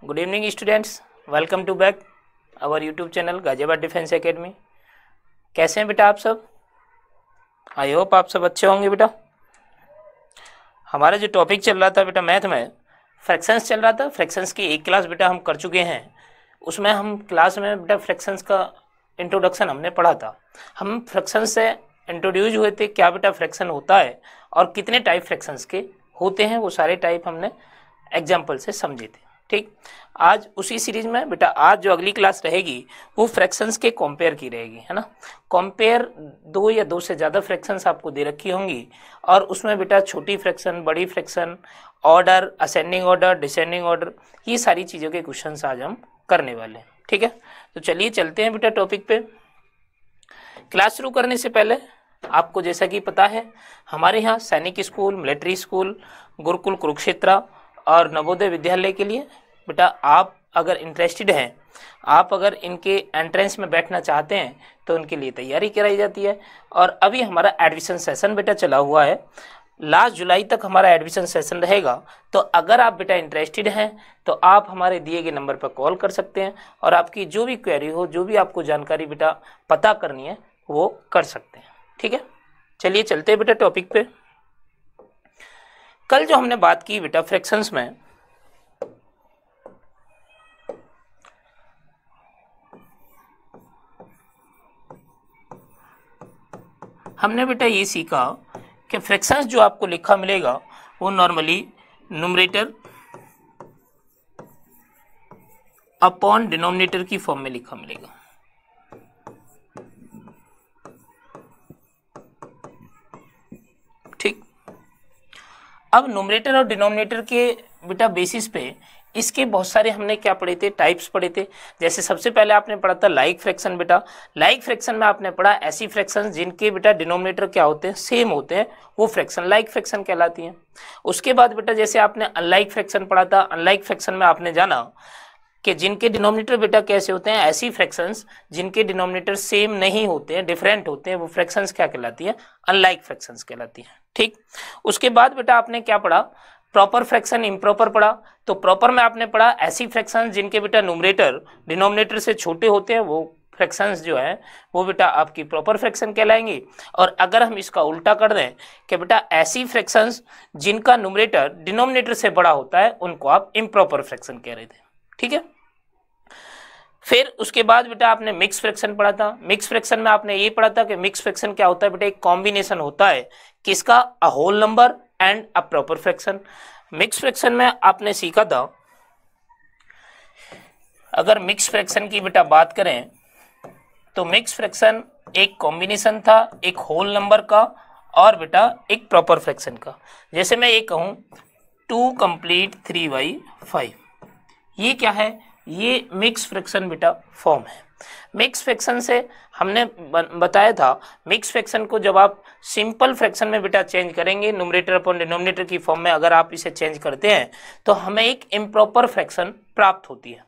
Good evening students, welcome to back our YouTube channel Ghaziabad defence academy. कैसे हैं बेटा आप सब? आई होप आप सब अच्छे होंगे बेटा। हमारा जो टॉपिक चल रहा था बेटा मैथ में फ्रैक्शंस चल रहा था। फ्रैक्शंस की एक क्लास बेटा हम कर चुके हैं। उसमें हम क्लास में बेटा फ्रैक्शंस का इंट्रोडक्शन हमने पढ़ा था। हम फ्रैक्शंस से इंट्रोड्यूस हुए थे, क्या बेटा फ्रैक्शन होता है और कितने टाइप फ्रैक्शंस के होते हैं, वो सारे टाइप हमने एग्जाम्पल से समझे थे। ठीक, आज उसी सीरीज में बेटा आज जो अगली क्लास रहेगी वो फ्रैक्शंस के कंपेयर की रहेगी, है ना। कंपेयर 2 या 2 से ज़्यादा फ्रैक्शंस आपको दे रखी होंगी और उसमें बेटा छोटी फ्रैक्शन, बड़ी fraction, order, ascending order, descending order, ये सारी चीज़ों के क्वेश्चंस आज हम करने वाले हैं। ठीक है, तो चलिए चलते हैं बेटा टॉपिक पे। क्लास शुरू करने से पहले आपको जैसा कि पता है हमारे यहाँ सैनिक school, military school, Gurukul Kurukshetra और नवोदय विद्यालय के लिए बेटा आप अगर इंटरेस्टेड हैं, आप अगर इनके एंट्रेंस में बैठना चाहते हैं तो उनके लिए तैयारी कराई जाती है। और अभी हमारा एडमिशन सेशन बेटा चला हुआ है, लास्ट जुलाई तक हमारा एडमिशन सेशन रहेगा। तो अगर आप बेटा इंटरेस्टेड हैं तो आप हमारे दिए गए नंबर पर कॉल कर सकते हैं और आपकी जो भी क्वेरी हो, जो भी आपको जानकारी बेटा पता करनी है वो कर सकते हैं। ठीक है, चलिए चलते हैं बेटा टॉपिक पे। कल जो हमने बात की बेटा फ्रैक्शंस में, हमने बेटा ये सीखा कि फ्रैक्शंस जो आपको लिखा मिलेगा वो नॉर्मली न्यूमरेटर अपॉन डिनोमिनेटर की फॉर्म में लिखा मिलेगा। ठीक, अब न्यूमरेटर और डिनोमिनेटर के बेटा बेसिस पे इसके बहुत सारे हमने क्या पढ़े थे, टाइप्स पढ़े थे। जैसे सबसे पहले आपने पढ़ा था लाइक फ्रैक्शन बेटा। लाइक फ्रैक्शन में आपने पढ़ा ऐसी फ्रैक्शन जिनके बेटा डिनोमिनेटर क्या होते हैं, सेम होते हैं, वो फ्रैक्शन लाइक फ्रैक्शन कहलाती हैं। उसके बाद बेटा जैसे आपने अनलाइक फ्रैक्शन पढ़ा था, अनलाइक फ्रैक्शन में आपने जाना कि जिनके डिनोमिनेटर बेटा कैसे होते हैं, ऐसी फ्रैक्शंस जिनके डिनोमिनेटर सेम नहीं होते हैं, डिफरेंट होते हैं, वो फ्रैक्शंस क्या कहलाती हैं, अनलाइक फ्रैक्शंस कहलाती हैं। ठीक, उसके बाद बेटा आपने क्या पढ़ा, प्रॉपर फ्रैक्शन, इम्प्रॉपर पढ़ा। तो प्रॉपर में आपने पढ़ा ऐसी फ्रैक्शंस जिनके बेटा न्यूमरेटर डिनोमिनेटर से छोटे होते हैं, वो फ्रैक्शंस जो है वो बेटा आपकी प्रॉपर फ्रैक्शन कहलाएंगी। और अगर हम इसका उल्टा कर दें कि बेटा ऐसी फ्रैक्शंस जिनका न्यूमरेटर डिनोमिनेटर से बड़ा होता है, उनको आप इम्प्रॉपर फ्रैक्शन कह रहे थे। ठीक है, फिर उसके बाद बेटा आपने मिक्स फ्रैक्शन पढ़ा था। मिक्स फ्रैक्शन में आपने ये पढ़ा था कि मिक्स फ्रैक्शन क्या होता है बेटा, एक कॉम्बिनेशन होता है किसका, a whole number and a proper fraction. Mix fraction में आपने सीखा था, अगर मिक्स फ्रैक्शन की बेटा बात करें तो मिक्स फ्रैक्शन एक कॉम्बिनेशन था एक होल नंबर का और बेटा एक प्रॉपर फ्रैक्शन का। जैसे मैं ये कहूं 2 कंप्लीट 3/5, ये क्या है, ये मिक्स फ्रैक्शन बेटा फॉर्म है। मिक्स फ्रैक्शन से हमने बताया था, मिक्स फ्रैक्शन को जब आप सिंपल फ्रैक्शन में बेटा चेंज करेंगे, न्यूमरेटर अपॉन डिनोमिनेटर की फॉर्म में अगर आप इसे चेंज करते हैं तो हमें एक इम्प्रॉपर फ्रैक्शन प्राप्त होती है।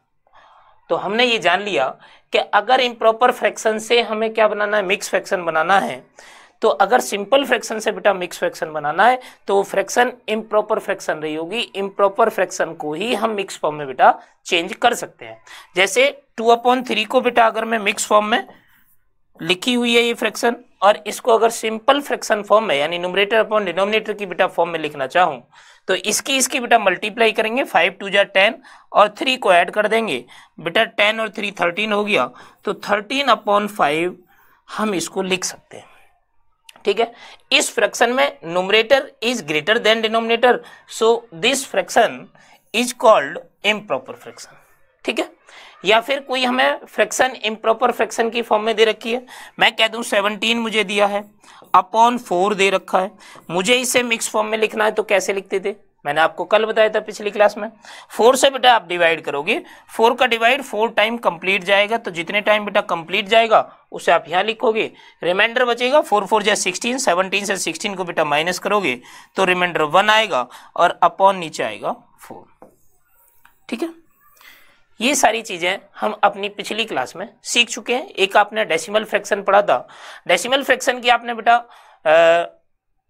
तो हमने ये जान लिया कि अगर इम्प्रॉपर फ्रैक्शन से हमें क्या बनाना है, मिक्स फ्रैक्शन बनाना है। तो अगर सिंपल फ्रैक्शन से बेटा मिक्स फ्रैक्शन बनाना है तो वो फ्रैक्शन इम्प्रॉपर फ्रैक्शन रही होगी। इम्प्रॉपर फ्रैक्शन को ही हम मिक्स फॉर्म में बेटा चेंज कर सकते हैं। जैसे 2/3 को बेटा अगर मैं मिक्स फॉर्म में लिखी हुई है ये फ्रैक्शन, और इसको अगर सिंपल फ्रैक्शन फॉर्म में यानी न्यूमरेटर अपॉन डिनोमिनेटर की बेटा फॉर्म में लिखना चाहूँ तो इसकी बेटा मल्टीप्लाई करेंगे, 5 2 जा 10 और 3 को ऐड कर देंगे बेटा, 10 और 3 13 हो गया, तो 13/5 हम इसको लिख सकते हैं। ठीक है, इस फ्रैक्शन में numerator is greater than denominator, so this fraction is called improper fraction. ठीक है, या फिर कोई हमें फ्रैक्शन इम्प्रॉपर फ्रैक्शन की फॉर्म में दे रखी है, मैं कह दूं 17 मुझे दिया है अपॉन 4 दे रखा है, मुझे इसे मिक्स फॉर्म में लिखना है तो कैसे लिखते थे, मैंने आपको कल बताया था पिछली क्लास में। 4 से बेटा आप डिवाइड करोगे, 4 का डिवाइड 4 टाइम कंप्लीट जाएगा, तो जितने टाइम बेटा कंप्लीट जाएगा उसे आप यहाँ लिखोगे, रिमाइंडर बचेगा 4 4 जा 16, 17 से 16 को बेटा माइनस करोगे तो रिमाइंडर 1 आएगा और अपॉन नीचे आएगा 4। ठीक है, ये सारी चीजें हम अपनी पिछली क्लास में सीख चुके हैं। एक आपने डेसिमल फ्रैक्शन पढ़ा था, डेसिमल फ्रैक्शन की आपने बेटा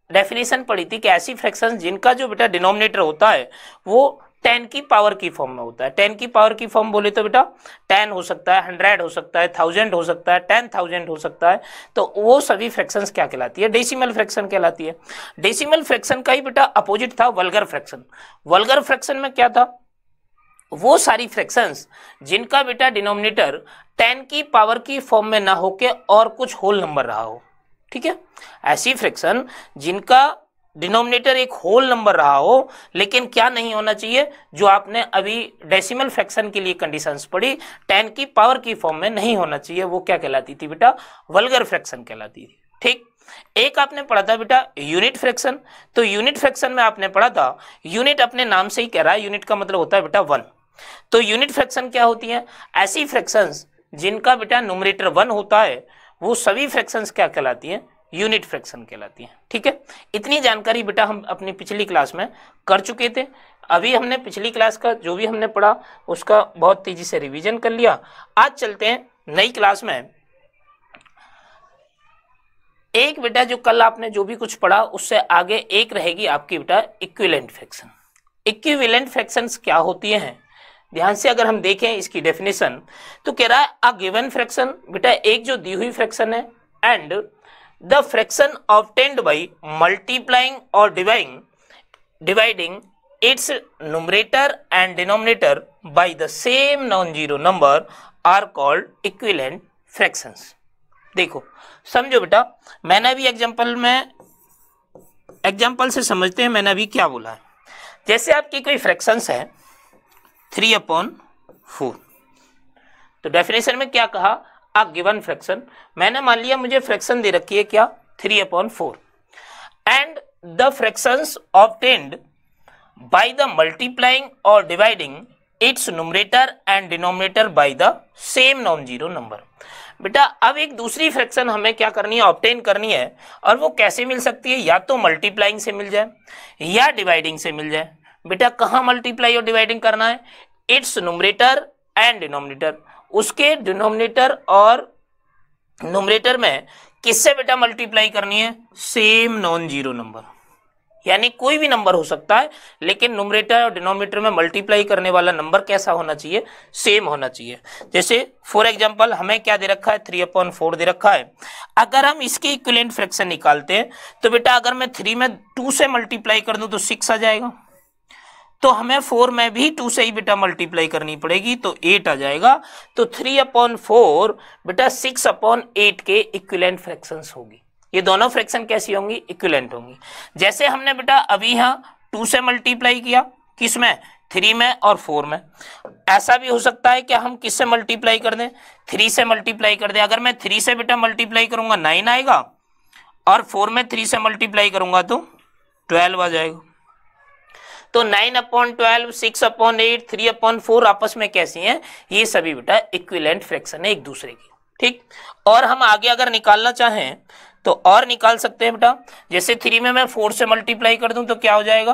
डेफिनेशन पढ़ी थी कि ऐसी फ्रैक्शंस जिनका जो बेटा डिनोमिनेटर होता है वो 10 की पावर की फॉर्म में होता है। 10 की पावर की फॉर्म बोले तो बेटा 10 हो सकता है, 100 हो सकता है, 1000 हो सकता है, 10,000 हो सकता है। तो वो सभी फ्रैक्शंस क्या कहलाती है? डेसिमल फ्रैक्शन कहलाती है। डेसिमल फ्रैक्शन का ही बेटा अपोजिट था वल्गर फ्रैक्शन। वल्गर फ्रैक्शन में क्या था? वो सारी फ्रैक्शंस जिनका बेटा डिनोमिनेटर 10 की पावर की फॉर्म में ना होके और कुछ होल नंबर रहा हो, ठीक है। ऐसी फ्रैक्शन जिनका डिनोमिनेटर एक होल नंबर रहा हो, लेकिन क्या नहीं होना चाहिए, जो आपने अभी डेसिमल फ्रैक्शन के लिए कंडीशंस पढ़ी, 10 की पावर की फॉर्म में नहीं होना चाहिए, वो क्या कहलाती थी बेटा? वल्गर फ्रैक्शन कहलाती थी, ठीक। एक आपने पढ़ा था बेटा यूनिट फ्रैक्शन। तो यूनिट फ्रैक्शन में आपने पढ़ा था, यूनिट अपने नाम से ही कह रहा है, यूनिट का मतलब होता है बेटा 1। तो यूनिट फ्रैक्शन क्या होती है? ऐसी फ्रैक्शंस जिनका बेटा न्यूमरेटर 1 होता है, वो सभी फ्रैक्शंस क्या कहलाती हैं? यूनिट फ्रैक्शन कहलाती हैं, ठीक है। इतनी जानकारी बेटा हम अपनी पिछली क्लास में कर चुके थे। अभी हमने पिछली क्लास का जो भी हमने पढ़ा उसका बहुत तेजी से रिवीजन कर लिया। आज चलते हैं नई क्लास में। एक बेटा जो कल आपने जो भी कुछ पढ़ा उससे आगे एक रहेगी आपकी बेटा इक्विवेलेंट फ्रैक्शन। इक्विवेलेंट फ्रैक्शंस क्या होती हैं? ध्यान से अगर हम देखें इसकी डेफिनेशन, तो कह रहा है अ गिवन फ्रैक्शन, बेटा एक जो दी हुई फ्रैक्शन है, and the fraction obtained by multiplying और dividing its numerator and denominator by the same non zero number are called equivalent fractions. देखो समझो बेटा, मैंने अभी एग्जाम्पल से समझते हैं मैंने अभी क्या बोला है। जैसे आपकी कोई फ्रैक्शंस है 3/4, तो डेफिनेशन में क्या कहा? अ गिवन फ्रैक्शन, मैंने मान लिया मुझे फ्रैक्शन दे रखी है क्या? 3/4, and the fractions obtained by the multiplying और dividing its numerator and denominator by the same non zero number. बेटा अब एक दूसरी फ्रैक्शन हमें क्या करनी है? ऑब्टेन करनी है। और वो कैसे मिल सकती है? या तो मल्टीप्लाइंग से मिल जाए या डिवाइडिंग से मिल जाए। बेटा कहाँ मल्टीप्लाई और डिवाइडिंग करना है? इट्स न्यूमरेटर एंड डिनोमिनेटर, उसके डिनोमिनेटर और न्यूमरेटर में किससे बेटा मल्टीप्लाई करनी है? सेम नॉन जीरो नंबर, यानी कोई भी नंबर हो सकता है, लेकिन न्यूमरेटर और डिनोमिनेटर में मल्टीप्लाई करने वाला नंबर कैसा होना चाहिए? सेम होना चाहिए। जैसे फॉर एग्जांपल हमें क्या दे रखा है? 3/4 दे रखा है। अगर हम इसके इक्विवेलेंट फ्रैक्शन निकालते हैं तो बेटा अगर मैं 3 में 2 से मल्टीप्लाई कर दूं तो 6 आ जाएगा, तो हमें 4 में भी 2 से ही बेटा मल्टीप्लाई करनी पड़ेगी, तो 8 आ जाएगा। तो 3/4 बेटा 6/8 के इक्विवेलेंट फ्रैक्शंस होगी। ये दोनों फ्रैक्शन कैसी होंगी? इक्विवेलेंट होंगी। जैसे हमने बेटा अभी यहाँ 2 से मल्टीप्लाई किया, किस में? 3 में और 4 में। ऐसा भी हो सकता है कि हम किस से मल्टीप्लाई कर दें? 3 से मल्टीप्लाई कर दें। अगर मैं 3 से बेटा मल्टीप्लाई करूंगा 9 आएगा, और 4 में 3 से मल्टीप्लाई करूंगा तो 12 आ जाएगा। तो 9/12, 6/8, 3/4 आपस में कैसी हैं? ये सभी बेटा इक्विवेलेंट फ्रैक्शन है एक दूसरे की, ठीक। और हम आगे अगर निकालना चाहें तो और निकाल सकते हैं बेटा। जैसे 3 में मैं 4 से मल्टीप्लाई कर दूं तो क्या हो जाएगा?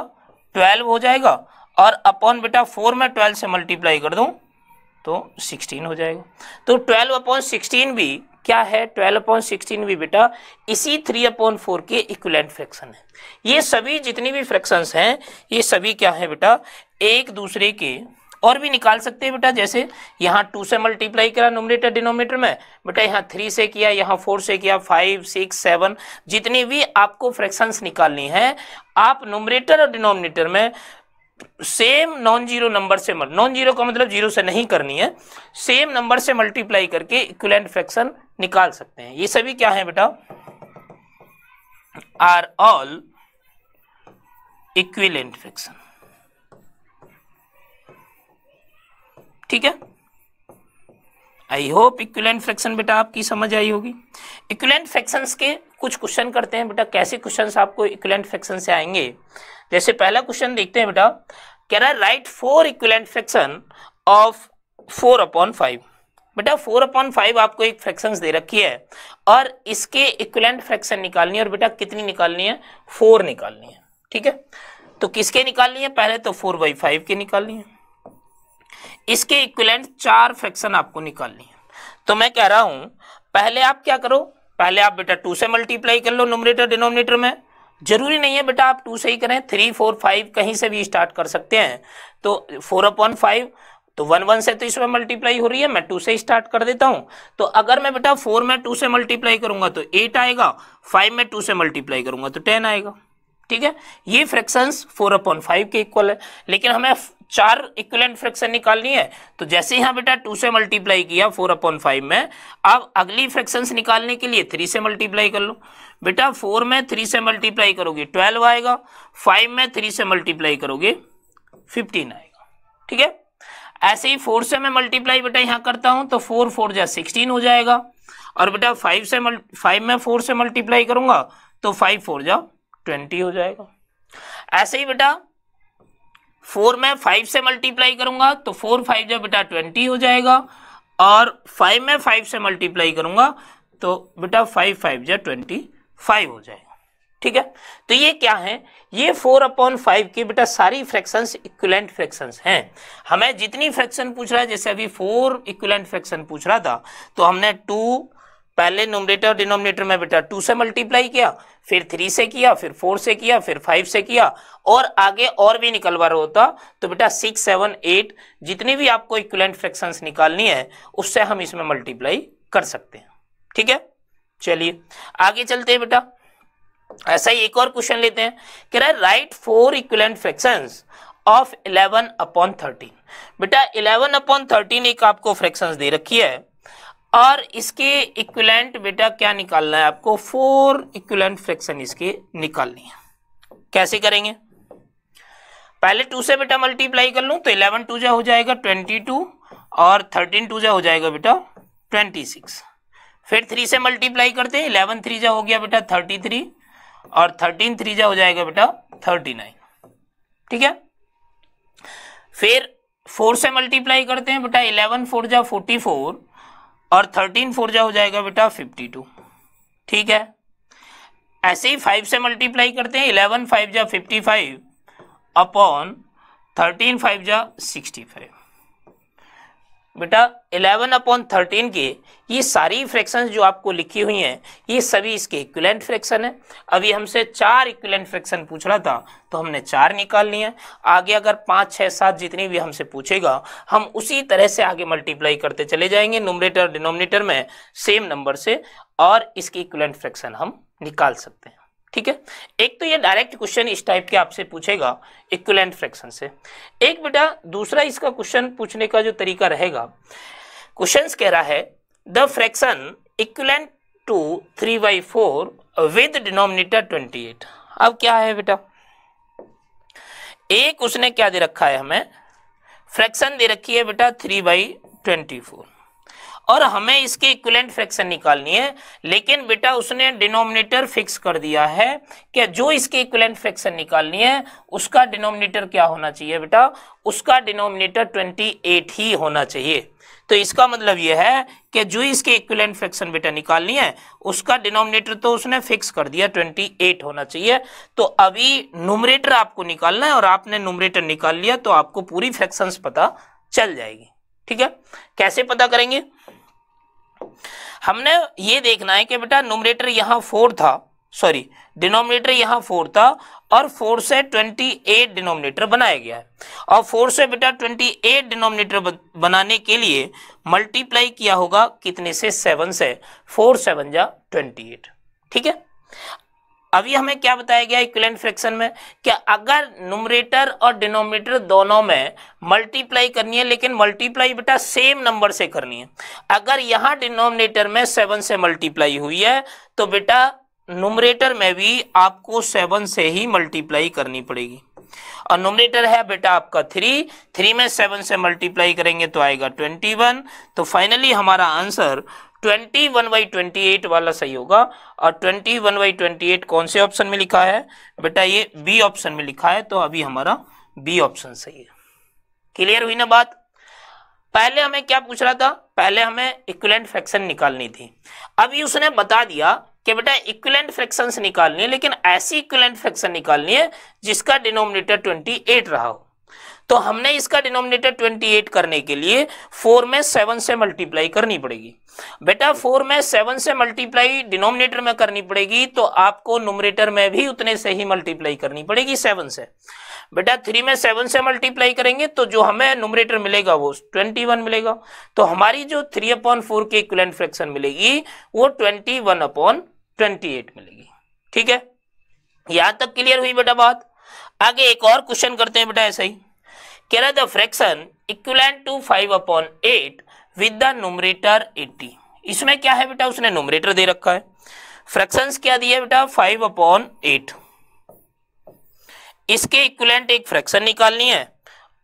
12 हो जाएगा, और अपॉन बेटा 4 में 12 से मल्टीप्लाई कर दूं तो 16 हो जाएगा। तो 12/16 भी क्या है? 12/16 भी बेटा इसी 3/4 के इक्विवेलेंट फ्रैक्शन है। ये सभी जितनी भी फ्रैक्शंस हैं ये सभी क्या है बेटा? एक दूसरे के। और भी निकाल सकते हैं बेटा, जैसे यहाँ 2 से मल्टीप्लाई करा न्यूमरेटर डिनोमिनेटर में, बेटा यहाँ 3 से किया, यहाँ 4 से किया, 5, 6, 7, जितनी भी आपको फ्रैक्शंस निकालनी है, आप न्यूमरेटर और डिनोमिनेटर में सेम नॉन जीरो नंबर से, नॉन जीरो का मतलब जीरो से नहीं करनी है, सेम नंबर से मल्टीप्लाई करके इक्विवेलेंट फ्रैक्शन निकाल सकते हैं। ये सभी क्या है बेटा? आर ऑल इक्विवेलेंट फ्रैक्शन, ठीक है। आई होप इक्विवेलेंट फ्रैक्शन बेटा आपकी समझ आई होगी। इक्विवेलेंट फ्रैक्शंस के कुछ क्वेश्चन करते हैं बेटा। कैसे क्वेश्चंस आपको इक्विवेलेंट फ्रैक्शन से आएंगे? जैसे पहला क्वेश्चन देखते हैं बेटा, कह रहा है राइट 4 इक्विवेलेंट फ्रैक्शन ऑफ 4/5। बेटा 4/5 आपको एक फ्रैक्शंस दे रखी है और इसके इक्विवेलेंट फ्रैक्शन निकालनी है, और बेटा कितनी निकालनी है? 4 निकालनी है, ठीक है। तो किसके निकालनी है? पहले तो 4/5 के निकालनी है। इसके इक्विवेलेंट 4 फ्रैक्शन आपको निकालनी है। तो मैं कह रहा हूं पहले आप क्या करो, पहले आप बेटा 2 से मल्टीप्लाई कर लो न्यूमरेटर डिनोमिनेटर में, जरूरी नहीं है बेटा आप 2 से ही करें, 3, 4, 5 कहीं से भी स्टार्ट कर सकते हैं। तो 4/5 तो 1 1 से तो इसमें मल्टीप्लाई हो रही है, मैं 2 से स्टार्ट कर देता हूं। तो अगर मैं बेटा 4 में 2 से मल्टीप्लाई करूंगा तो 8 आएगा, 5 में 2 से मल्टीप्लाई करूंगा तो 10 आएगा। ठीक है, ये फ्रैक्शंस 4/5 के इक्वल है। लेकिन हमें 4 इक्विवेलेंट फ्रैक्शन निकालनी है, तो जैसे यहाँ बेटा 2 से मल्टीप्लाई किया 4/5 में, अब अगली फ्रैक्शंस निकालने के लिए 3 से मल्टीप्लाई कर लो। बेटा 4 में 3 से मल्टीप्लाई करोगे 12 आएगा, 5 में 3 से मल्टीप्लाई करोगे 15 आएगा। ठीक है, ऐसे ही 4 से मैं मल्टीप्लाई बेटा यहाँ करता हूँ तो 4 4 जा 16 हो जाएगा, और बेटा 5 में 4 से मल्टीप्लाई करूंगा तो 5 4 जा 20 हो जाएगा। ऐसे ही बेटा 4 में 5 से मल्टीप्लाई करूंगा तो 4 5 जा बेटा 20 हो जाएगा, और 5 में 5 से मल्टीप्लाई करूंगा तो बेटा 5 5 जा 25 हो जाएगा। ठीक है, तो ये क्या है, ये 4/5 की बेटा सारी फ्रैक्शंस इक्विवेलेंट फ्रैक्शंस हैं। हमें जितनी फ्रैक्शन पूछ रहा है, जैसे अभी 4 इक्विवेलेंट फ्रैक्शन पूछ रहा था, तो हमने 2 पहले न्यूमरेटर डिनोमिनेटर में बेटा 2 से मल्टीप्लाई किया, फिर 3 से किया, फिर 4 से किया, फिर 5 से किया, और आगे और भी निकलवा रहा होता तो बेटा 6 7 8 जितनी भी आपको इक्विवेलेंट फ्रैक्शंस निकालनी है उससे हम इसमें मल्टीप्लाई कर सकते हैं। ठीक है, चलिए आगे चलते हैं बेटा। ऐसा ही एक और क्वेश्चन लेते हैं, कह रहा है राइट 4 इक्विवेलेंट फ्रैक्शंस ऑफ 11/13। बेटा 11/13 एक आपको फ्रैक्शंस दे रखी है, और इसके इक्विवेलेंट बेटा क्या निकालना है आपको, 4 इक्विवेलेंट फ्रैक्शन इसके निकालनी है। कैसे करेंगे, पहले 2 से बेटा मल्टीप्लाई कर लूं तो 11 2 जा हो जाएगा 22, और 13 2 जा हो जाएगा बेटा 26। फिर 3 से मल्टीप्लाई करते हैं, 11 3 जा हो गया बेटा 33, और 13 3 जा हो जाएगा बेटा 39। ठीक है, फिर 4 से मल्टीप्लाई करते हैं बेटा, 11 4 जा 44, और 13 4 जा हो जाएगा बेटा 52। ठीक है, ऐसे ही 5 से मल्टीप्लाई करते हैं, 11 5 जा 55 अपॉन 13 5 जा 65। बेटा 11/13 के ये सारी फ्रैक्शंस जो आपको लिखी हुई हैं ये सभी इसके इक्विवेलेंट फ्रैक्शन है। अभी हमसे 4 इक्विवेलेंट फ्रैक्शन पूछ रहा था तो हमने 4 निकालनी है। आगे अगर 5 6 7 जितनी भी हमसे पूछेगा हम उसी तरह से आगे मल्टीप्लाई करते चले जाएंगे न्यूमरेटर डिनोमिनेटर में सेम नंबर से, और इसकी इक्विवेलेंट फ्रैक्शन हम निकाल सकते हैं। ठीक है, एक तो ये डायरेक्ट क्वेश्चन इस टाइप के आपसे पूछेगा इक्विवेलेंट फ्रैक्शन से। एक बेटा दूसरा इसका क्वेश्चन पूछने का जो तरीका रहेगा, क्वेश्चंस कह रहा है the fraction equivalent to 3/4 with denominator 28। अब क्या है बेटा, एक उसने क्या दे रखा है, हमें फ्रैक्शन दे रखी है बेटा 3/24, और हमें इसकी इक्विवेलेंट फ्रैक्शन निकालनी है। लेकिन बेटा उसने डिनोमिनेटर फिक्स कर दिया है कि जो इसकी इक्विवेलेंट फ्रैक्शन निकालनी है उसका डिनोमिनेटर क्या होना चाहिए बेटा, उसका डिनोमिनेटर 28 ही होना चाहिए। तो इसका मतलब यह है कि जो इसकी इक्विवेलेंट फ्रैक्शन बेटा निकालनी है उसका डिनोमिनेटर तो उसने फिक्स कर दिया 28 होना चाहिए। तो अभी न्यूमरेटर आपको निकालना है, और आपने न्यूमरेटर निकाल लिया तो आपको पूरी फ्रैक्शंस पता चल जाएगी। ठीक है, कैसे पता करेंगे, हमने ये देखना है कि बेटा न्यूमरेटर यहाँ 4 था, सॉरी डिनोमिनेटर यहाँ 4 था, और 4 से 28 डिनोमिनेटर बनाया गया है, और 4 से बेटा 28 डिनोमिनेटर बनाने के लिए मल्टीप्लाई किया होगा कितने से, 7 से, 4 7 जा 28। ठीक है, अभी हमें क्या बताया गया इक्विवेलेंट फ्रैक्शन में कि अगर न्यूमरेटर और डिनोमिनेटर दोनों में मल्टीप्लाई करनी है, लेकिन मल्टीप्लाई बेटा सेम नंबर से करनी है। अगर यहाँ डिनोमिनेटर में 7 से मल्टीप्लाई हुई है तो बेटा न्यूमरेटर में भी आपको 7 से ही मल्टीप्लाई करनी पड़ेगी, और न्यूमरेटर है बेटा आपका 3 में 7 से मल्टीप्लाई करेंगे तो आएगा 21। तो फाइनली हमारा आंसर 21/28 वाला सही होगा, और 21/28 कौन से ऑप्शन में लिखा है बेटा, ये बी ऑप्शन में लिखा है। तो अभी हमारा बी ऑप्शन सही है। क्लियर हुई ना बात। पहले हमें क्या पूछ रहा था, पहले हमें इक्विवेलेंट फ्रैक्शन निकालनी थी। अभी उसने बता दिया कि बेटा इक्विवेलेंट फ्रैक्शंस निकालनी है, लेकिन ऐसी इक्विवेलेंट फ्रैक्शन निकालनी है जिसका डिनोमिनेटर 28 रहा हो। तो हमने इसका डिनोमिनेटर 28 करने के लिए 4 में 7 से मल्टीप्लाई करनी पड़ेगी। बेटा 4 में 7 से मल्टीप्लाई डिनोमिनेटर में करनी पड़ेगी तो आपको न्यूमरेटर में भी उतने से ही मल्टीप्लाई करनी पड़ेगी 7 से। बेटा 3 में 7 से मल्टीप्लाई करेंगे तो जो हमें न्यूमरेटर मिलेगा वो 21 मिलेगा। तो हमारी जो 3/4 की इक्विवेलेंट फ्रैक्शन मिलेगी वो 21/28 मिलेगी। ठीक है, यहां तक क्लियर हुई बेटा बात। आगे एक और क्वेश्चन करते हैं बेटा ऐसा ही। कह रहा the fraction equivalent to 5/8 with the numerator 80। इसमें क्या है बेटा, उसने न्यूमरेटर दे रखा है, फ्रैक्शंस क्या दिया बेटा 5/8। इसके इक्विवेलेंट एक फ्रैक्शन निकालनी है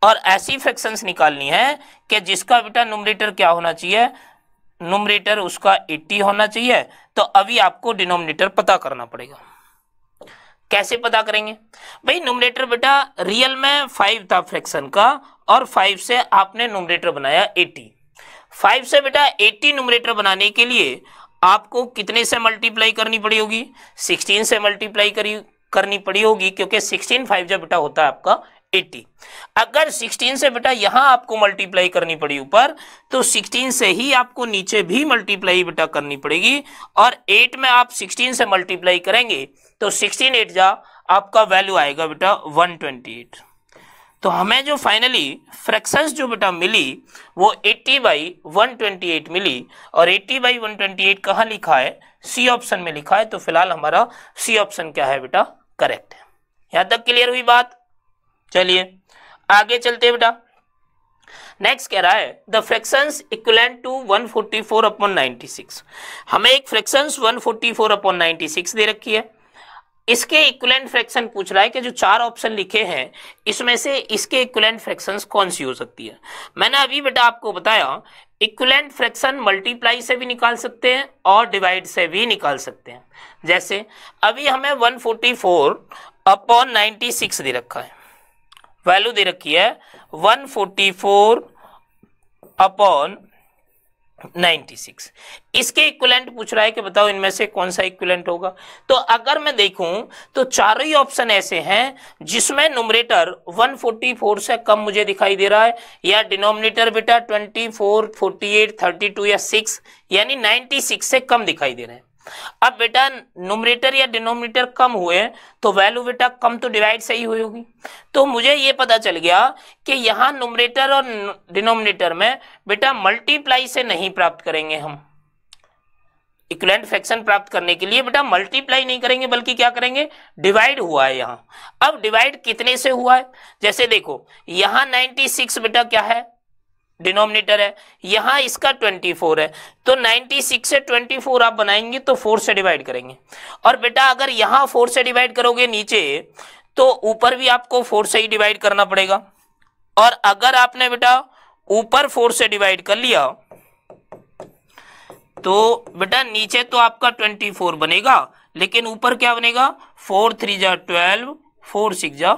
और ऐसी फ्रैक्शंस निकालनी है कि जिसका बेटा न्यूमरेटर क्या होना चाहिए, न्यूमरेटर उसका 80 होना चाहिए। तो अभी आपको डिनोमिनेटर पता करना पड़ेगा। कैसे पता करेंगे भाई, न्यूमरेटर बेटा रियल में 5 था फ्रैक्शन का और 5 से आपने न्यूमरेटर बनाया 80। 5 से बेटा 80 न्यूमरेटर बनाने के लिए आपको कितने से मल्टीप्लाई करनी पड़ी होगी, 16 से मल्टीप्लाई करनी पड़ी होगी, क्योंकि 16 5 जब बेटा होता है आपका 80। अगर 16 से बेटा यहां आपको मल्टीप्लाई करनी पड़ी ऊपर, तो 16 से ही आपको नीचे भी मल्टीप्लाई बेटा करनी पड़ेगी। और 8 में आप 16 से मल्टीप्लाई करेंगे तो 16 8 जा आपका वैल्यू आएगा बेटा 128। तो हमें जो फाइनली फ्रैक्शंस जो बेटा मिली वो 80/128 मिली। और 80/128 कहाँ लिखा है, सी ऑप्शन में लिखा है। तो फिलहाल हमारा सी ऑप्शन क्या है बेटा, करेक्ट है। यहां तक क्लियर हुई बात। चलिए आगे चलते हैं बेटा। नेक्स्ट कह रहा है द फ्रैक्शंस इक्विवेलेंट टू 144/96। हमें एक फ्रैक्शंस 144/96 दे रखी है। इसके इक्विवेलेंट फ्रैक्शन पूछ रहा है कि जो 4 ऑप्शन लिखे हैं इसमें से इसके इक्विवेलेंट फ्रैक्शंस कौन सी हो सकती है। मैंने अभी बेटा आपको बताया इक्विवेलेंट फ्रैक्शन मल्टीप्लाई से भी निकाल सकते हैं और डिवाइड से भी निकाल सकते हैं। जैसे अभी हमें 144/96 दे रखा है, वैल्यू दे रखी है 144/96। इसके इक्विवेलेंट पूछ रहा है कि बताओ इनमें से कौन सा इक्विवेलेंट होगा। तो अगर मैं देखूं तो चारों ही ऑप्शन ऐसे हैं जिसमें न्यूमरेटर 144 से कम मुझे दिखाई दे रहा है, या डिनोमिनेटर बेटा 24 48 32 या 6 यानी 96 से कम दिखाई दे रहे हैं। अब बेटा न्यूमरेटर या डिनोमिनेटर कम हुए तो वैल्यू बेटा कम तो डिवाइड से ही हुई होगी। तो मुझे ये पता चल गया कि यहाँ न्यूमरेटर और डिनोमिनेटर में बेटा मल्टीप्लाई से नहीं प्राप्त करेंगे हम। इक्विवेलेंट फ्रैक्शन प्राप्त करने के लिए बेटा मल्टीप्लाई नहीं करेंगे बल्कि क्या करेंगे, डिवाइड हुआ है यहाँ। अब डिवाइड कितने से हुआ है, जैसे देखो यहाँ 96 बेटा क्या है, डिनोमिनेटर है, यहाँ इसका 24 है। तो 96 से 24 आप बनाएंगे तो 4 से डिवाइड करेंगे। और बेटा अगर यहाँ 4 से डिवाइड करोगे नीचे तो ऊपर भी आपको 4 से ही डिवाइड करना पड़ेगा। और अगर आपने बेटा ऊपर 4 से डिवाइड कर लिया तो बेटा नीचे तो आपका 24 बनेगा, लेकिन ऊपर क्या बनेगा 4 3 जा 12 4 6 जा।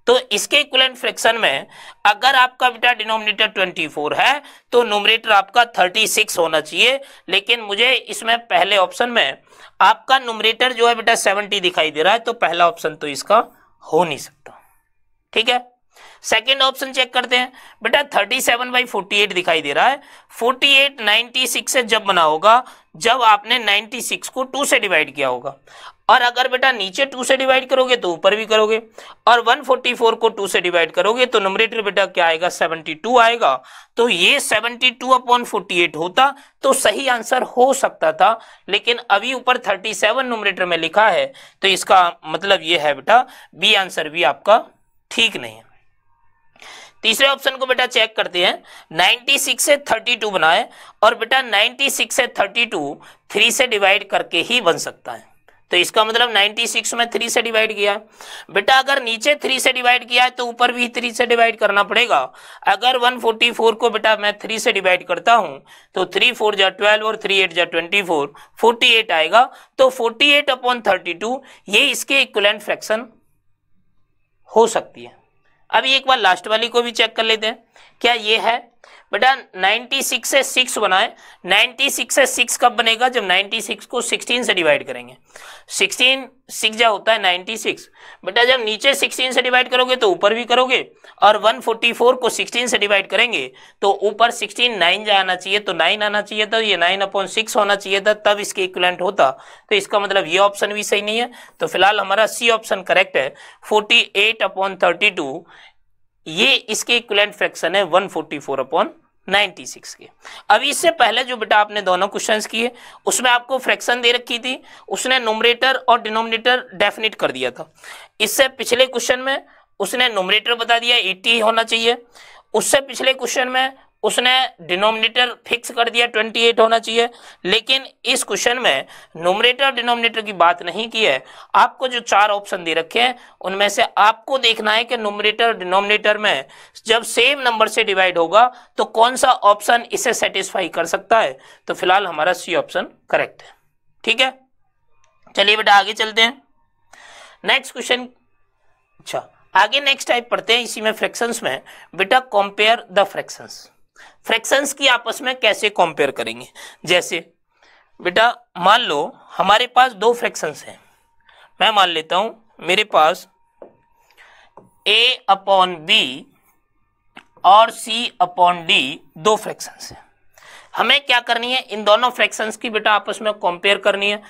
तो इसके इक्विवेलेंट फ्रैक्शन में अगर आपका बेटा डिनोमिनेटर 24 है तो न्यूमरेटर आपका 36 होना चाहिए। लेकिन मुझे इसमें पहले ऑप्शन में आपका न्यूमरेटर जो है बेटा 70 दिखाई दे रहा है, तो पहला ऑप्शन तो इसका हो नहीं सकता। ठीक है, सेकेंड ऑप्शन चेक करते हैं। बेटा 37/48 दिखाई दे रहा है। 48 96 से जब बना होगा जब आपने 96 को 2 से डिवाइड किया होगा। और अगर बेटा नीचे 2 से डिवाइड करोगे तो ऊपर भी करोगे। और 144 को 2 से डिवाइड करोगे तो न्यूमरेटर बेटा क्या आएगा 72 आएगा। तो ये 72/48 होता तो सही आंसर हो सकता था, लेकिन अभी ऊपर 37 न्यूमरेटर में लिखा है तो इसका मतलब ये है बेटा बी आंसर भी आपका ठीक नहीं है। तीसरे ऑप्शन को बेटा चेक करते हैं। 96 से 32 बनाए और बेटा 96 से 32 3 से डिवाइड करके ही बन सकता है। तो इसका मतलब 96 में 3 से डिवाइड किया बेटा, अगर नीचे 3 से डिवाइड किया है तो ऊपर भी 3 से डिवाइड करना पड़ेगा। अगर 144 को बेटा मैं 3 से डिवाइड करता हूं तो 3 4 जा 12 और 3 8 जा 24 48 आएगा। तो 48/32 ये इसके इक्विवेलेंट फ्रैक्शन हो सकती है। अभी एक बार लास्ट वाली को भी चेक कर लेते हैं। क्या ये है बेटा? 96 से 6 बनाए, 96 से 6 कब बनेगा? जब 96 को 16 से डिवाइड करेंगे। 16 6 जा होता है 96 बेटा, जब नीचे 16 से डिवाइड करोगे तो ऊपर भी करोगे, और 144 को 16 से डिवाइड करेंगे तो ऊपर 16 9 जा आना चाहिए, तो 9 आना चाहिए था, ये 9/6 होना चाहिए था, तब इसके इक्विवेलेंट होता। तो इसका मतलब ये ऑप्शन भी सही नहीं है, तो फिलहाल हमारा सी ऑप्शन करेक्ट है। 48/32 ये इसके इक्विवेलेंट फ्रैक्शन है 144/96 के। अभी इससे पहले जो बेटा आपने दोनों क्वेश्चंस किए उसमें आपको फ्रैक्शन दे रखी थी, उसने न्यूमरेटर और डिनोमिनेटर डेफिनेट कर दिया था। इससे पिछले क्वेश्चन में उसने न्यूमरेटर बता दिया 80 होना चाहिए, उससे पिछले क्वेश्चन में उसने डिनोमिनेटर फिक्स कर दिया 28 होना चाहिए, लेकिन इस क्वेश्चन में न्यूमरेटर डिनोमिनेटर की बात नहीं की है। आपको जो 4 ऑप्शन दे रखे हैं उनमें से आपको देखना है कि न्यूमरेटर डिनोमिनेटर में जब सेम नंबर से डिवाइड होगा तो कौन सा ऑप्शन इसे सेटिस्फाई कर सकता है। तो फिलहाल हमारा सी ऑप्शन करेक्ट है। ठीक है, चलिए बेटा आगे चलते हैं नेक्स्ट क्वेश्चन। अच्छा, आगे नेक्स्ट टाइप पढ़ते हैं इसी में फ्रैक्शंस में। बेटा कंपेयर द फ्रैक्शंस, फ्रैक्शंस की आपस में कैसे कंपेयर करेंगे। जैसे बेटा मान लो हमारे पास 2 फ्रैक्शंस हैं, मैं मान लेता हूं मेरे पास a/b और c/d 2 फ्रैक्शंस हैं। हमें क्या करनी है, इन दोनों फ्रैक्शंस की बेटा आपस में कंपेयर करनी है,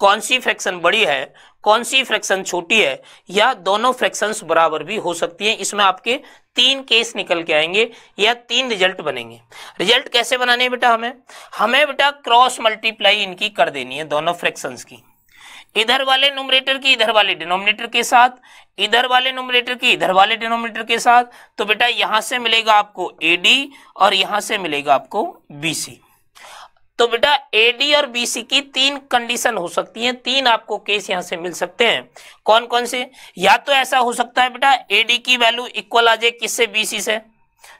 कौन सी फ्रैक्शन बड़ी है कौन सी फ्रैक्शन छोटी है, या दोनों फ्रैक्शंस बराबर भी हो सकती हैं। इसमें आपके 3 केस निकल के आएंगे या 3 रिजल्ट बनेंगे। रिजल्ट कैसे बनाने हैं बेटा, हमें बेटा क्रॉस मल्टीप्लाई इनकी कर देनी है दोनों फ्रैक्शंस की, इधर वाले न्यूमरेटर की इधर वाले डिनोमिनेटर के साथ, इधर वाले न्यूमरेटर की इधर वाले डिनोमिनेटर के साथ। तो बेटा यहां से मिलेगा आपको AD और यहां से मिलेगा आपको BC। तो बेटा AD और BC की 3 कंडीशन हो सकती हैं, 3 आपको केस यहां से मिल सकते हैं। कौन कौन से? या तो ऐसा हो सकता है बेटा AD की वैल्यू इक्वल आ जाए किससे? BC से,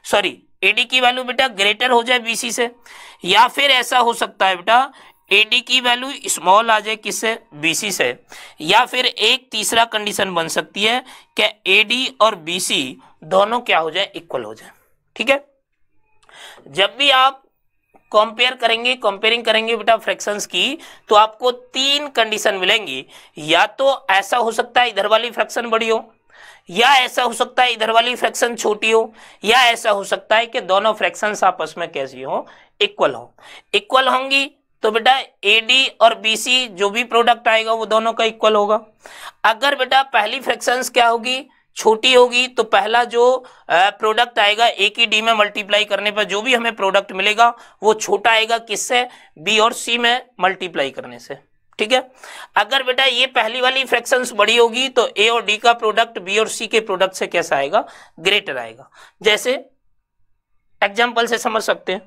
सॉरी AD की वैल्यू बेटा ग्रेटर हो जाए BC से, या फिर ऐसा हो सकता है बेटा AD की वैल्यू स्मॉल आ जाए किससे? BC से, या फिर एक तीसरा कंडीशन बन सकती है कि AD और BC दोनों क्या हो जाए? इक्वल हो जाए। ठीक है, जब भी आप कंपेयरिंग करेंगे बेटा फ्रैक्शंस की, तो आपको 3 कंडीशन मिलेंगी। या तो ऐसा हो सकता है इधर वाली फ्रैक्शन बड़ी हो, या ऐसा हो सकता है इधर वाली फ्रैक्शन छोटी हो, या ऐसा हो सकता है कि दोनों फ्रैक्शंस आपस में कैसी हो? इक्वल हो। इक्वल होंगी तो बेटा AD और BC जो भी प्रोडक्ट आएगा वो दोनों का इक्वल होगा। अगर बेटा पहली फ्रैक्शंस क्या होगी? छोटी होगी, तो पहला जो प्रोडक्ट आएगा A की D में मल्टीप्लाई करने पर जो भी हमें प्रोडक्ट मिलेगा वो छोटा आएगा किससे? B और C में मल्टीप्लाई करने से। ठीक है, अगर बेटा ये पहली वाली फ्रैक्शंस बड़ी होगी तो A और D का प्रोडक्ट B और C के प्रोडक्ट से कैसा आएगा? ग्रेटर आएगा। जैसे एग्जांपल से समझ सकते हैं।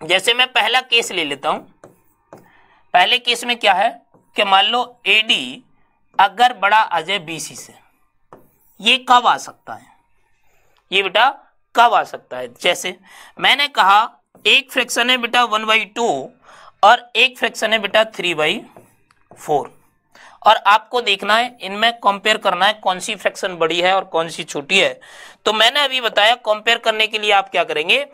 जैसे मैं पहला केस ले लेता हूं। पहले केस में क्या है कि मान लो AD अगर बड़ा आ जाए BC से, ये कब आ सकता है? ये बेटा कब आ सकता है? जैसे मैंने कहा एक फ्रैक्शन है बेटा 1/2 और एक फ्रैक्शन है बेटा 3/4, और आपको देखना है इनमें कंपेयर करना है कौन सी फ्रैक्शन बड़ी है और कौन सी छोटी है। तो मैंने अभी बताया कंपेयर करने के लिए आप क्या करेंगे,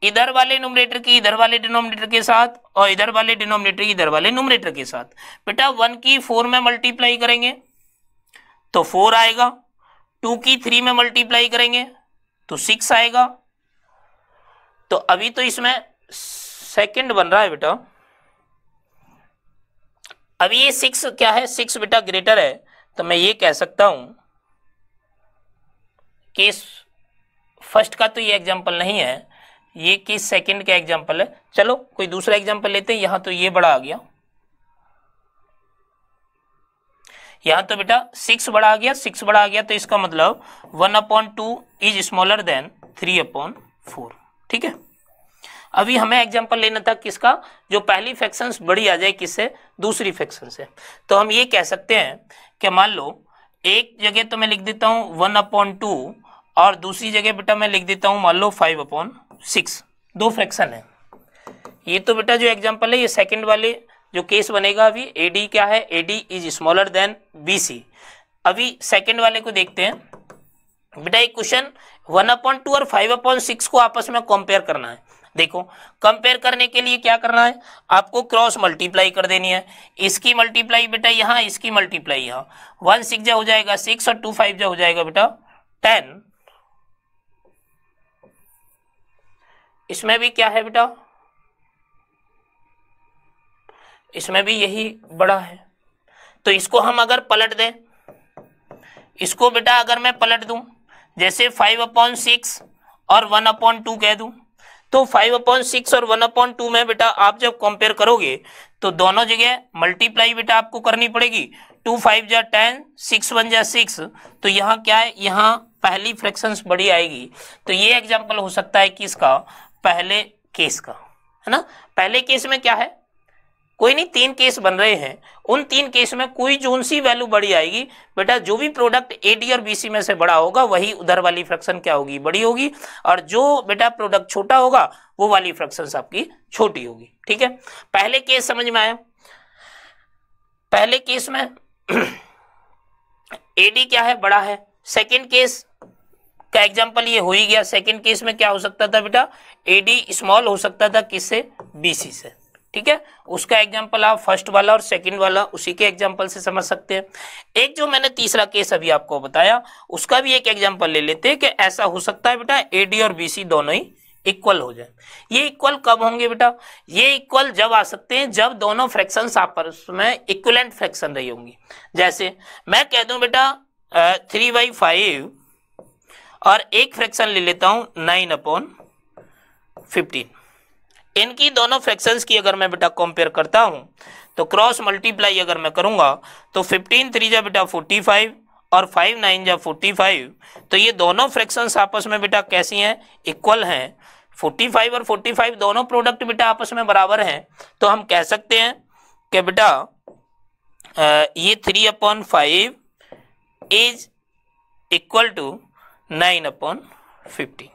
इधर वाले न्यूमरेटर की इधर वाले डिनोमिनेटर के साथ और इधर वाले डिनोमिनेटर की इधर वाले न्यूमरेटर के साथ बेटा 1 की 4 में मल्टीप्लाई करेंगे तो 4 आएगा, 2 की 3 में मल्टीप्लाई करेंगे तो 6 आएगा। तो अभी तो इसमें सेकंड बन रहा है बेटा, अभी ये 6 क्या है? 6 बेटा ग्रेटर है, तो मैं ये कह सकता हूं केस फर्स्ट का तो ये एग्जांपल नहीं है, ये केस सेकंड का एग्जांपल है। चलो कोई दूसरा एग्जांपल लेते हैं। यहां तो ये बड़ा आ गया, यहां तो बेटा 6 बड़ा आ गया, 6 बड़ा आ गया, तो इसका मतलब 1/2 इज स्मॉलर देन 3/4। ठीक है, अभी हमें एग्जांपल लेना था किसका? जो पहली फ्रैक्शंस बड़ी आ जाए किससे? दूसरी फ्रैक्शन से। तो हम ये कह सकते हैं कि मान लो एक जगह तो मैं लिख देता हूं 1/2 और दूसरी जगह बेटा मैं लिख देता हूं मान लो 5/6। 2 फ्रैक्शन है। ये तो बेटा जो एग्जांपल है ये सेकंड वाले जो केस बनेगा। अभी AD क्या है? AD is smaller than BC। अभी सेकंड वाले को देखते हैं। बेटा एक क्वेश्चन 1/2 और 5/6 को आपस में कंपेयर करना है। देखो कंपेयर करने के लिए क्या करना है, आपको क्रॉस मल्टीप्लाई कर देनी है। इसकी मल्टीप्लाई बेटा यहाँ, इसकी मल्टीप्लाई यहाँ, 1 6 जा हो जाएगा 6 और 2 5 जा हो जाएगा बेटा 10। इसमें भी क्या है बेटा, इसमें भी यही बड़ा है। तो इसको हम अगर पलट दें, इसको बेटा अगर मैं पलट दूं, जैसे 5/6 और 1/2 कह दूं, तो 5/6 और 1/2 में बेटा आप जब कंपेयर करोगे तो दोनों जगह मल्टीप्लाई बेटा आपको करनी पड़ेगी। 2 5 जा 10, 6 1 जा 6। तो यहाँ क्या है, यहाँ पहली फ्रैक्शंस बड़ी आएगी। तो ये एग्जांपल हो सकता है किसका, पहले केस का, है ना। पहले केस में क्या है, कोई नहीं, 3 केस बन रहे हैं, उन 3 केस में कोई जोन सी वैल्यू बड़ी आएगी बेटा, जो भी प्रोडक्ट एडी और बीसी में से बड़ा होगा वही उधर वाली फ्रैक्शन क्या होगी, बड़ी होगी, और जो बेटा प्रोडक्ट छोटा होगा वो वाली फ्रैक्शंस आपकी छोटी होगी। ठीक है, पहले केस समझ में आया। पहले केस में एडी क्या है, बड़ा है। सेकेंड केस का एग्जाम्पल ये हो ही गया। सेकेंड केस में क्या हो सकता था बेटा, एडी स्मॉल हो सकता था किससे, बीसी से। ठीक है, उसका एग्जांपल आप फर्स्ट वाला और सेकंड वाला उसी के एग्जांपल से समझ सकते हैं। एक जो मैंने तीसरा केस अभी आपको बताया उसका भी एक एग्जांपल ले लेते हैं कि ऐसा हो सकता है बेटा एडी और बीसी दोनों ही इक्वल हो जाए। ये इक्वल कब होंगे बेटा, ये इक्वल जब आ सकते हैं जब दोनों फ्रैक्शंस आपस में इक्विवेलेंट फ्रैक्शन रही होंगी। जैसे मैं कह दूं बेटा 3/5 और एक फ्रैक्शन ले लेता हूं 9/15। इनकी दोनों फ्रैक्शंस की अगर मैं बेटा कंपेयर करता हूं तो क्रॉस मल्टीप्लाई अगर मैं करूंगा तो 15 3 जा बेटा 45 और 5 9 जा 45। तो ये दोनों फ्रैक्शंस आपस में बेटा कैसी हैं, इक्वल हैं। 45 और 45 दोनों प्रोडक्ट बेटा आपस में बराबर हैं। तो हम कह सकते हैं कि बेटा ये 3/5 इज इक्वल टू 9/15।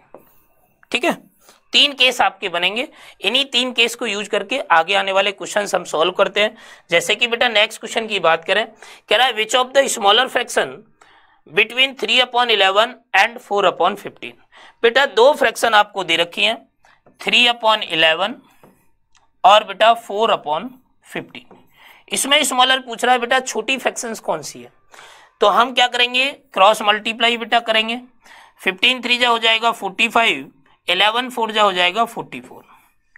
ठीक है, 3 केस आपके बनेंगे। इन्हीं 3 केस को यूज करके आगे आने वाले क्वेश्चन हम सॉल्व करते हैं। जैसे कि बेटा नेक्स्ट क्वेश्चन की बात करें, कह रहा है which of the smaller fraction between 3/11 and 4/15। बेटा 2 फ्रैक्शन आपको दे रखी हैं, 3/11 और बेटा 4/15। इसमें स्मॉलर पूछ रहा है बेटा छोटी फ्रैक्शंस कौन सी है। तो हम क्या करेंगे, क्रॉस मल्टीप्लाई बेटा करेंगे। 15 3 जा हो जाएगा 45, 11 4 जा हो जाएगा 44।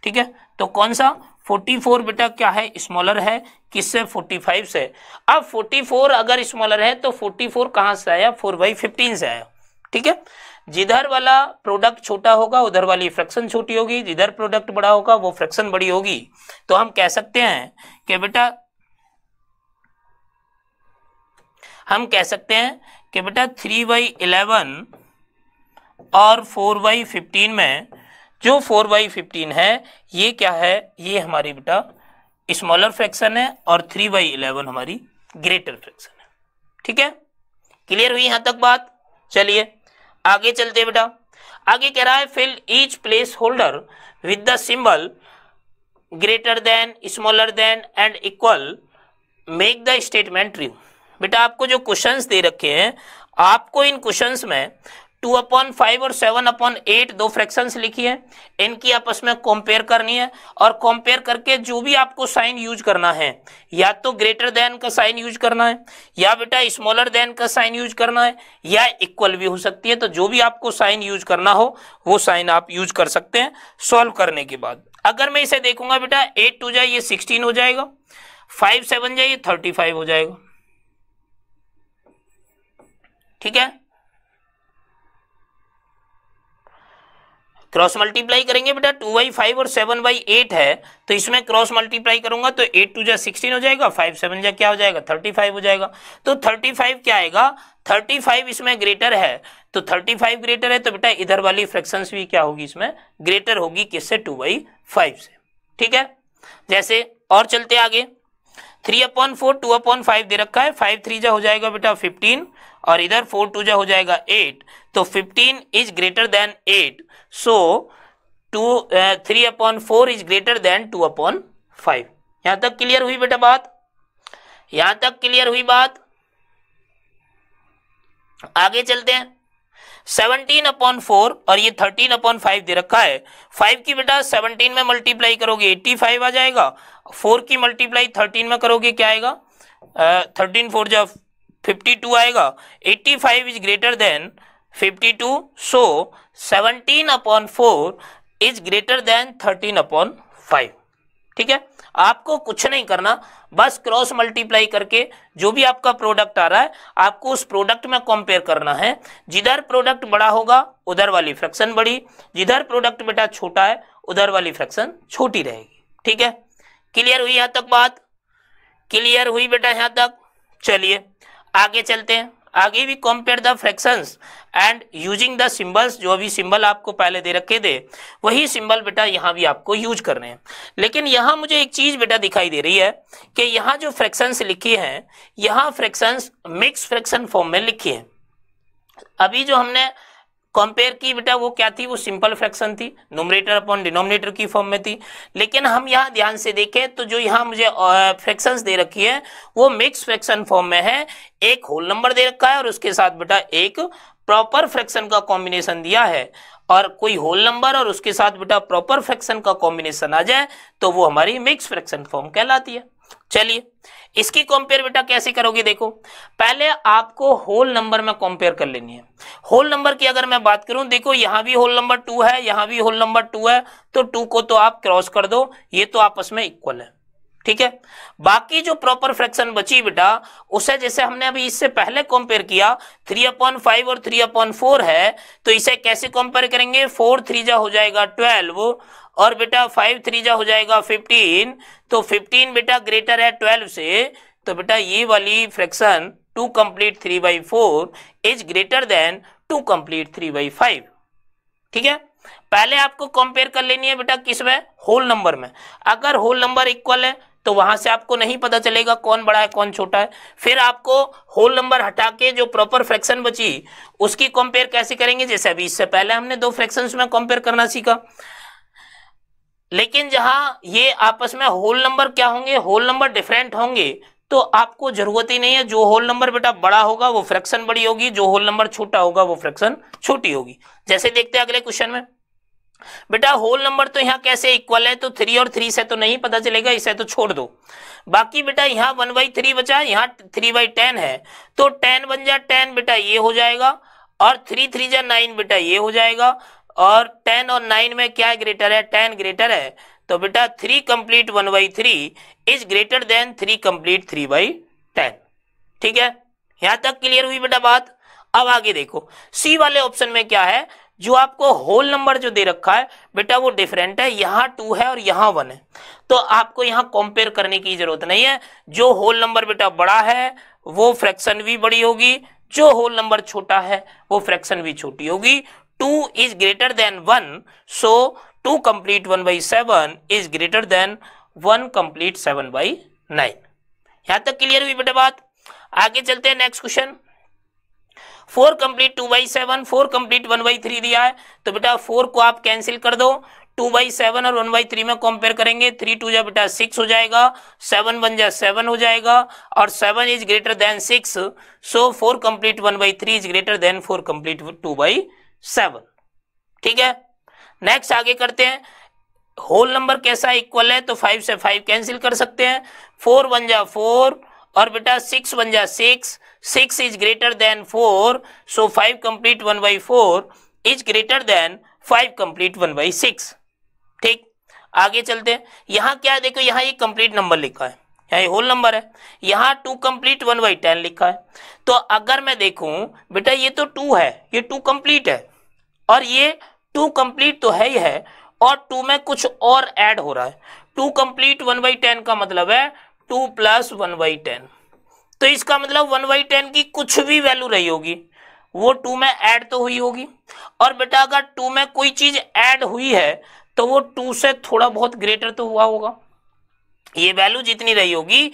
ठीक है, तो कौन सा 44 बेटा क्या है, स्मॉलर है किससे, 45 से। अब 44 अगर स्मॉलर है तो 44 कहां से आया, 4/15 से आया। ठीक है, जिधर वाला प्रोडक्ट छोटा होगा उधर वाली फ्रैक्शन छोटी होगी, जिधर प्रोडक्ट बड़ा होगा वो फ्रैक्शन बड़ी होगी। तो हम कह सकते हैं कि बेटा 3/11 और 4/15 में जो 4/15 है ये क्या है, ये हमारी बेटा स्मॉलर फ्रैक्शन है और 3/11 हमारी ग्रेटर फ्रैक्शन है। ठीक है, क्लियर हुई यहां तक बात। चलिए आगे चलते हैं बेटा। आगे कह रहा है fill each place holder with the symbol greater than, smaller than and equal, make the statement true. बेटा आपको जो क्वेश्चंस दे रखे हैं, आपको इन क्वेश्चंस में 2/5 और 7/8 दो फ्रैक्शंस लिखी है, इनकी आपस में कंपेयर करनी है। और कंपेयर करके जो भी आपको साइन यूज करना है, या तो ग्रेटर देन का साइन यूज करना है, या बेटा स्मॉलर देन का साइन यूज करना है, या इक्वल भी हो सकती है। तो जो भी आपको साइन यूज करना हो वो साइन आप यूज कर सकते हैं सॉल्व करने के बाद। अगर मैं इसे देखूंगा बेटा 8 2 जाए ये 16 हो जाएगा, 5 7 जाए ये 35 हो जाएगा। ठीक है, क्रॉस मल्टीप्लाई करेंगे बेटा 2/5 और 7/8 है, तो इसमें क्रॉस मल्टीप्लाई करूंगा तो 8 2 जा 16 हो जाएगा, 5 7 जा क्या हो जाएगा 35 हो जाएगा। तो 35 क्या आएगा, 35 इसमें ग्रेटर है, तो 35 ग्रेटर है तो बेटा इधर वाली फ्रैक्शंस भी क्या होगी, इसमें ग्रेटर होगी किससे, 2/5 से। ठीक है, जैसे और चलते आगे, 3/4 2/5 दे रखा है, 5 3 जा हो जाएगा बेटा 15 और इधर 4 2 जा हो जाएगा 8। तो 15 is greater than 8, so 3/4 is greater than 2/5। यहां तक क्लियर हुई बेटा बात, यहां तक क्लियर हुई बात। आगे चलते हैं, 17/4 और ये 13/5 दे रखा है। 5 की बेटा 17 में मल्टीप्लाई करोगे 85 आ जाएगा, 4 की मल्टीप्लाई 13 में करोगे क्या आएगा, 13 4 जा 52 आएगा। 85 is greater than 52, so 17/4 is greater than 13/5। ठीक है, आपको कुछ नहीं करना, बस क्रॉस मल्टीप्लाई करके जो भी आपका प्रोडक्ट आ रहा है आपको उस प्रोडक्ट में कंपेयर करना है। जिधर प्रोडक्ट बड़ा होगा उधर वाली फ्रैक्शन बड़ी, जिधर प्रोडक्ट बेटा छोटा है उधर वाली फ्रैक्शन छोटी रहेगी। ठीक है, क्लियर हुई यहाँ तक बात? क्लियर हुई बेटा यहाँ तक? चलिए आगे चलते हैं। आगे भी compare the fractions and using the symbols. जो अभी सिंबल आपको पहले दे रखे थे वही सिंबल बेटा यहाँ भी आपको यूज करने हैं। लेकिन यहाँ मुझे एक चीज बेटा दिखाई दे रही है कि यहाँ जो फ्रैक्शंस लिखी हैं यहाँ फ्रैक्शंस मिक्स फ्रैक्शन फॉर्म में लिखी है। अभी जो हमने कंपेयर की बेटा वो क्या थी, वो सिंपल फ्रैक्शन थी, न्यूमरेटर अपॉन डिनोमिनेटर की फॉर्म में थी। लेकिन हम यहाँ ध्यान से देखें तो जो यहाँ मुझे फ्रैक्शंस दे रखी है वो मिक्स फ्रैक्शन फॉर्म में है। एक होल नंबर दे रखा है और उसके साथ बेटा एक प्रॉपर फ्रैक्शन का कॉम्बिनेशन दिया है, और कोई होल नंबर और उसके साथ बेटा प्रॉपर फ्रैक्शन का कॉम्बिनेशन आ जाए तो वो हमारी मिक्स फ्रैक्शन फॉर्म कहलाती है। चलिए इसकी कंपेयर बेटा कैसे करोगे, देखो पहले आपको होल नंबर में कंपेयर कर लेनी है। होल नंबर की अगर मैं बात करूं, देखो यहां भी होल नंबर 2 है, यहां भी होल नंबर 2 है, तो 2 को तो आप क्रॉस कर दो, ये तो आपस में इक्वल है। ठीक है, बाकी जो प्रॉपर फ्रैक्शन बची बेटा उसे जैसे हमने अभी इससे पहले कंपेयर किया 3/5 और 3/4 है, तो इसे कैसे कंपेयर करेंगे, 4 3 जा हो जाएगा 12 और बेटा 5 3 जा हो जाएगा 15, तो 15 बेटा ग्रेटर है 12 से, तो बेटा ये वाली fraction 2 complete 3/4 is greater than 2 complete 3/5। ठीक है, पहले आपको कंपेयर कर लेनी है बेटा किस में, होल नंबर में। अगर होल नंबर इक्वल है तो वहां से आपको नहीं पता चलेगा कौन बड़ा है कौन छोटा है। फिर आपको होल नंबर हटा के जो प्रॉपर फ्रैक्शन बची उसकी कंपेयर कैसे करेंगे, जैसे अभी इससे पहले हमने दो फ्रैक्शंस में कंपेयर करना सीखा। लेकिन जहां ये आपस में होल नंबर क्या होंगे, होल नंबर डिफरेंट होंगे, तो आपको जरूरत ही नहीं है। जो होल नंबर बेटा बड़ा होगा वो फ्रैक्शन बड़ी होगी, जो होल नंबर छोटा होगा वो फ्रैक्शन छोटी होगी। जैसे देखते हैं अगले क्वेश्चन में, बेटा होल नंबर तो यहाँ कैसे इक्वल है, तो 3 और 3 से तो नहीं पता चलेगा, इसे तो छोड़ दो। बाकी बेटा यहाँ 1/3 बचा, यहाँ 3/10 है, तो 10 बन जा 10 बेटा ये हो जाएगा, और 3 3 जा 9 बेटा ये हो जाएगा, और 10 और 9 में क्या ग्रेटर है, 10 ग्रेटर है, तो बेटा 3 complete 1/3 is greater than 3 complete 3/10। ठीक है, यहाँ तक क्लियर हुई बेटा बात? अब आगे देखो सी वाले ऑप्शन में क्या है, जो आपको होल नंबर जो दे रखा है बेटा वो डिफरेंट है, यहाँ 2 है और यहाँ 1 है, तो आपको यहाँ कंपेयर करने की जरूरत नहीं है। जो होल नंबर बेटा बड़ा है वो फ्रैक्शन भी बड़ी होगी, जो होल नंबर छोटा है वो फ्रैक्शन भी छोटी होगी। 2 is greater than 1, so 2 complete 1/7 is greater than 1 complete 7/9। यहाँ तक क्लियर हुई बेटा बात? आगे चलते हैं नेक्स्ट क्वेश्चन। 4 कंप्लीट 2/7, 4 कंप्लीट 1/3 दिया है, तो बेटा 4 को आप कैंसिल कर दो, 2/7 और 1/3 में कंपेयर करेंगे, 3 2 जा बेटा 6 हो जाएगा, 7 1 जा 7 हो जाएगा, और 7 is greater than 6, so 4 complete 1/3 is greater than 4 complete 2/7। ठीक है, नेक्स्ट आगे करते हैं। होल नंबर कैसा इक्वल है, तो 5 से 5 कैंसिल कर सकते हैं, 4 1 जा 4 और बेटा 6 1 जा 6, 6 is greater than 4, so 5 complete 1/4 is greater than 5 complete 1/6। ठीक, आगे चलते हैं। यहाँ क्या है, देखो यहाँ ये कंप्लीट नंबर लिखा है, यहाँ ये होल नंबर है, यहाँ 2 कंप्लीट 1/10 लिखा है। तो अगर मैं देखूं बेटा ये तो 2 है, ये 2 कंप्लीट है, और ये 2 कंप्लीट तो है ही है, और 2 में कुछ और ऐड हो रहा है। 2 कंप्लीट 1/10 का मतलब है 2 + 1/10, तो इसका मतलब 1/10 की कुछ भी वैल्यू रही होगी वो 2 में ऐड तो हुई होगी। और बेटा अगर 2 में कोई चीज ऐड हुई है तो वो 2 से थोड़ा बहुत ग्रेटर तो हुआ होगा। ये वैल्यू जितनी रही होगी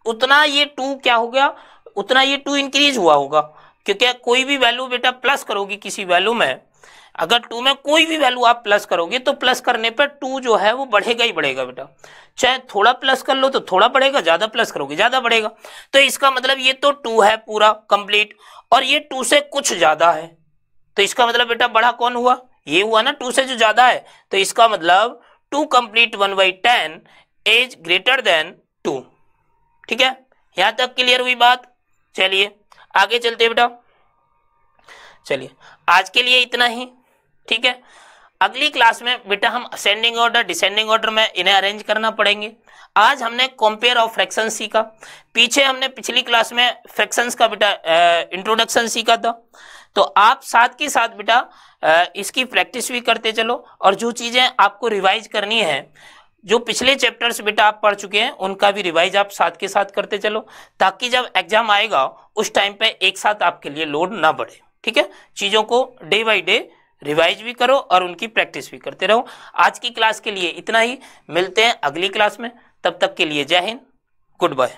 उतना ये 2 क्या हो गया, उतना ये 2 इंक्रीज हुआ होगा, क्योंकि कोई भी वैल्यू बेटा प्लस करोगी किसी वैल्यू में, अगर 2 में कोई भी वैल्यू आप प्लस करोगे तो प्लस करने पर 2 जो है वो बढ़ेगा ही बढ़ेगा बेटा। चाहे थोड़ा प्लस कर लो तो थोड़ा बढ़ेगा, ज्यादा प्लस करोगे ज्यादा बढ़ेगा। तो इसका मतलब ये तो 2 है पूरा कंप्लीट, और ये 2 से कुछ ज्यादा है, तो इसका मतलब बेटा बड़ा कौन हुआ, ये हुआ ना, 2 से जो ज्यादा है, तो इसका मतलब 2 कंप्लीट 1/10 इज ग्रेटर देन 2। ठीक है, यहां तक क्लियर हुई बात। चलिए आगे चलते हैं बेटा। चलिए आज के लिए इतना ही। ठीक है, अगली क्लास में बेटा हम असेंडिंग ऑर्डर डिसेंडिंग ऑर्डर में इन्हें अरेंज करना पड़ेंगे। आज हमने कंपेयर ऑफ फ्रैक्शन सीखा, पीछे हमने पिछली क्लास में फ्रैक्शंस का बेटा इंट्रोडक्शन सीखा था। तो आप साथ के साथ बेटा इसकी प्रैक्टिस भी करते चलो, और जो चीजें आपको रिवाइज करनी है, जो पिछले चैप्टर्स बेटा आप पढ़ चुके हैं, उनका भी रिवाइज आप साथ के साथ करते चलो, ताकि जब एग्जाम आएगा उस टाइम पे एक साथ आपके लिए लोड ना बढ़े। ठीक है, चीजों को डे बाय डे रिवाइज भी करो और उनकी प्रैक्टिस भी करते रहो। आज की क्लास के लिए इतना ही, मिलते हैं अगली क्लास में, तब तक के लिए जय हिंद, गुड बाय।